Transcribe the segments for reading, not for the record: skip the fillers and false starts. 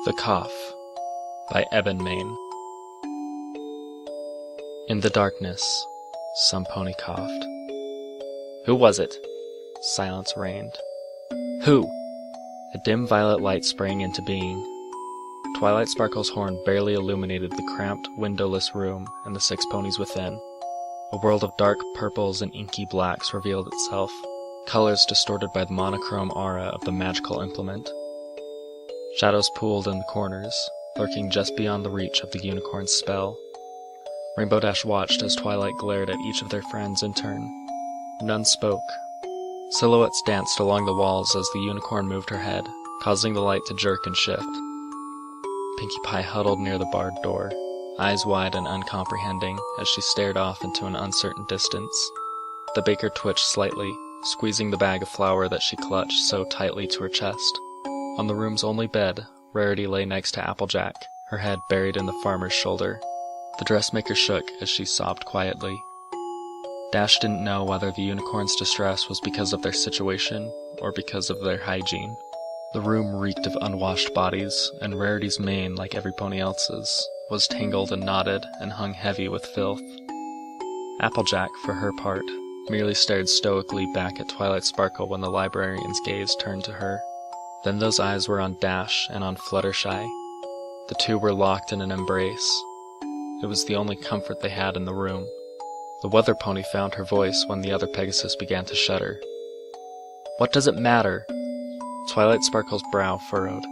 The Cough by Eben Maine. In the darkness, some pony coughed. Who was it? Silence reigned. Who? A dim violet light sprang into being. Twilight Sparkle's horn barely illuminated the cramped, windowless room and the 6 ponies within. A world of dark purples and inky blacks revealed itself, colors distorted by the monochrome aura of the magical implement. Shadows pooled in the corners, lurking just beyond the reach of the unicorn's spell. Rainbow Dash watched as Twilight glared at each of their friends in turn. None spoke. Silhouettes danced along the walls as the unicorn moved her head, causing the light to jerk and shift. Pinkie Pie huddled near the barred door, eyes wide and uncomprehending as she stared off into an uncertain distance. The baker twitched slightly, squeezing the bag of flour that she clutched so tightly to her chest. On the room's only bed, Rarity lay next to Applejack, her head buried in the farmer's shoulder. The dressmaker shook as she sobbed quietly. Dash didn't know whether the unicorn's distress was because of their situation or because of their hygiene. The room reeked of unwashed bodies, and Rarity's mane, like every pony else's, was tangled and knotted and hung heavy with filth. Applejack, for her part, merely stared stoically back at Twilight Sparkle when the librarian's gaze turned to her. Then those eyes were on Dash and on Fluttershy. The two were locked in an embrace. It was the only comfort they had in the room. The weather pony found her voice when the other Pegasus began to shudder. What does it matter? Twilight Sparkle's brow furrowed.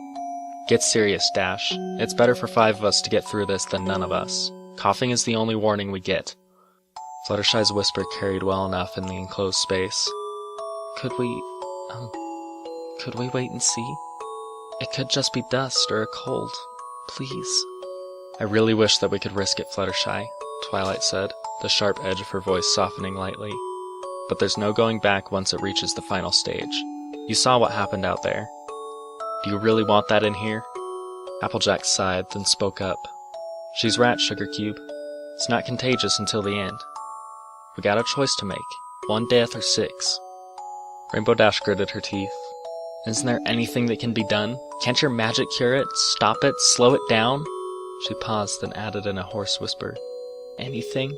Get serious, Dash. It's better for 5 of us to get through this than none of us. Coughing is the only warning we get. Fluttershy's whisper carried well enough in the enclosed space. Could we wait and see? It could just be dust or a cold. Please. I really wish that we could risk it, Fluttershy, Twilight said, the sharp edge of her voice softening lightly. But there's no going back once it reaches the final stage. You saw what happened out there. Do you really want that in here? Applejack sighed, then spoke up. She's right, Sugar Cube. It's not contagious until the end. We got a choice to make. 1 death or 6. Rainbow Dash gritted her teeth. Isn't there anything that can be done? Can't your magic cure it? Stop it? Slow it down? She paused, then added in a hoarse whisper. Anything?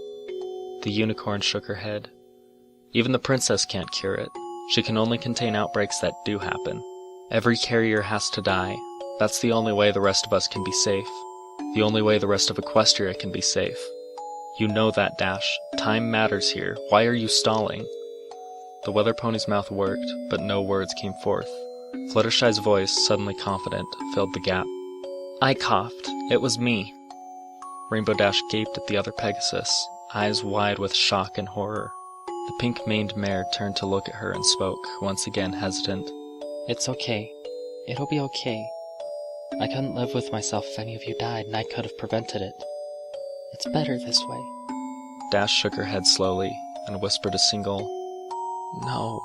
The unicorn shook her head. Even the princess can't cure it. She can only contain outbreaks that do happen. Every carrier has to die. That's the only way the rest of us can be safe. The only way the rest of Equestria can be safe. You know that, Dash. Time matters here. Why are you stalling? The weather pony's mouth worked, but no words came forth. Fluttershy's voice, suddenly confident, filled the gap. I coughed. It was me. Rainbow Dash gaped at the other Pegasus, eyes wide with shock and horror. The pink-maned mare turned to look at her and spoke, once again hesitant. It's okay. It'll be okay. I couldn't live with myself if any of you died, and I could have prevented it. It's better this way. Dash shook her head slowly, and whispered a single, No.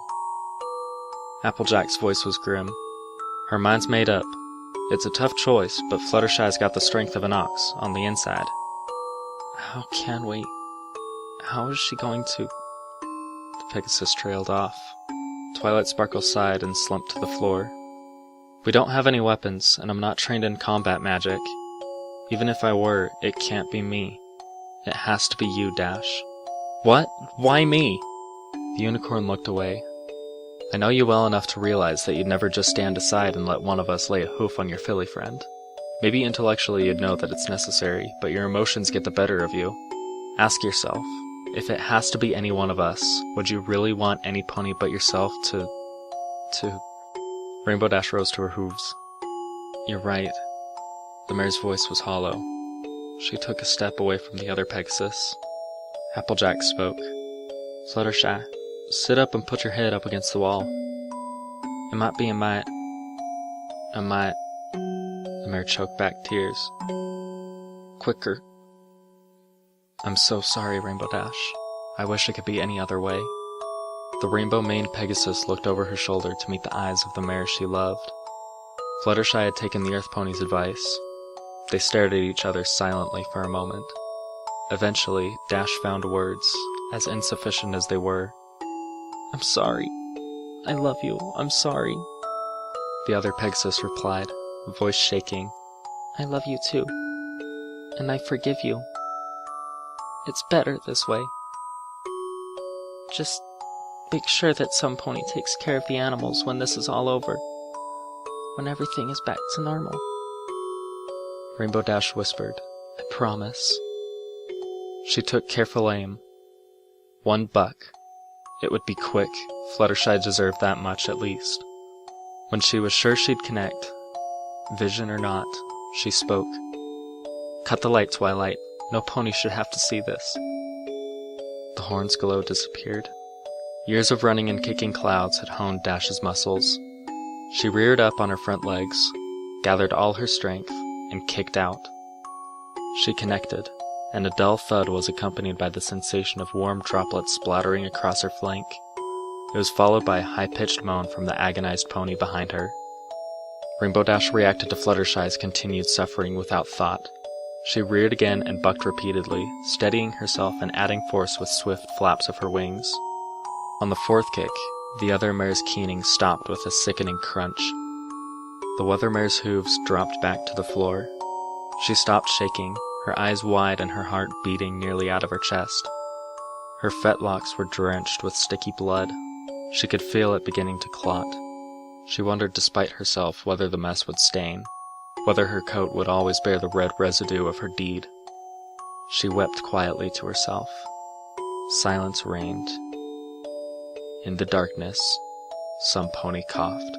Applejack's voice was grim. Her mind's made up. It's a tough choice, but Fluttershy's got the strength of an ox on the inside. How can we? How is she going to? The Pegasus trailed off. Twilight Sparkle sighed and slumped to the floor. We don't have any weapons, and I'm not trained in combat magic. Even if I were, it can't be me. It has to be you, Dash. What? Why me? The unicorn looked away. I know you well enough to realize that you'd never just stand aside and let one of us lay a hoof on your filly friend. Maybe intellectually you'd know that it's necessary, but your emotions get the better of you. Ask yourself, if it has to be any one of us, would you really want any pony but yourself to... Rainbow Dash rose to her hooves. You're right. The mare's voice was hollow. She took a step away from the other Pegasus. Applejack spoke. Fluttershy, sit up and put your head up against the wall. It might be The mare choked back tears. Quicker. I'm so sorry, Rainbow Dash. I wish it could be any other way. The rainbow-maned Pegasus looked over her shoulder to meet the eyes of the mare she loved. Fluttershy had taken the Earth Pony's advice. They stared at each other silently for a moment. Eventually, Dash found words, as insufficient as they were. I'm sorry. I love you. I'm sorry. The other Pegasus replied, voice shaking. I love you too, and I forgive you. It's better this way. Just make sure that some pony takes care of the animals when this is all over, when everything is back to normal. Rainbow Dash whispered, I promise. She took careful aim. 1 buck. It would be quick. Fluttershy deserved that much at least. When she was sure she'd connect, vision or not, she spoke. Cut the light, Twilight. No pony should have to see this. The horn's glow disappeared. Years of running and kicking clouds had honed Dash's muscles. She reared up on her front legs, gathered all her strength, and kicked out. She connected, and a dull thud was accompanied by the sensation of warm droplets splattering across her flank. It was followed by a high-pitched moan from the agonized pony behind her. Rainbow Dash reacted to Fluttershy's continued suffering without thought. She reared again and bucked repeatedly, steadying herself and adding force with swift flaps of her wings. On the 4th kick, the other mare's keening stopped with a sickening crunch. The other mare's hooves dropped back to the floor. She stopped shaking, her eyes wide and her heart beating nearly out of her chest. Her fetlocks were drenched with sticky blood. She could feel it beginning to clot. She wondered despite herself whether the mess would stain, whether her coat would always bear the red residue of her deed. She wept quietly to herself. Silence reigned. In the darkness, some pony coughed.